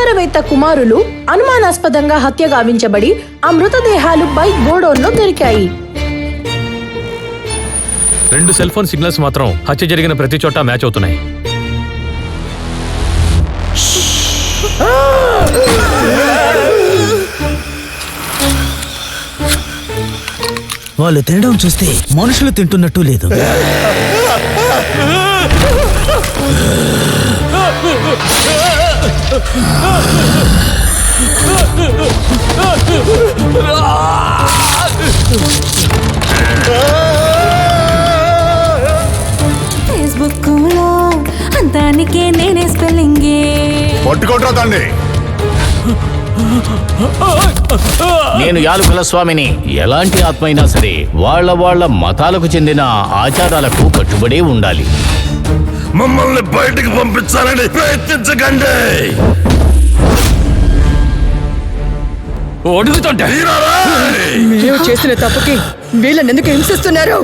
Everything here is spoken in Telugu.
వ్యాపారవేత్త కుమారులు అనుమానాస్పదంగా హత్య గావించబడి ఆ మృతదేహాలు బైక్ గోడౌన్లో దొరికాయి. 2 సెల్ ఫోన్ సిగ్నల్స్ మాత్రం హత్య జరిగిన ప్రతి చోట మ్యాచ్ అవుతున్నాయి. వాళ్ళు తినడం చూస్తే మనుషులు తింటున్నట్టు లేదు. ఫేస్బుక్ లో అంతానికే నేనే స్పెల్లింగే. పట్టుకోట్రా దాన్ని. నేను యాలకుల స్వామిని. ఎలాంటి ఆత్మ అయినా సరే వాళ్ళ మతాలకు చెందిన ఆచారాలకు కట్టుబడి ఉండాలి. మమ్మల్ని బయటికి పంపించాలని ప్రయత్నించకండి. మేము చేసిన తప్పుకి వీళ్ళని ఎందుకు హింసిస్తున్నారు?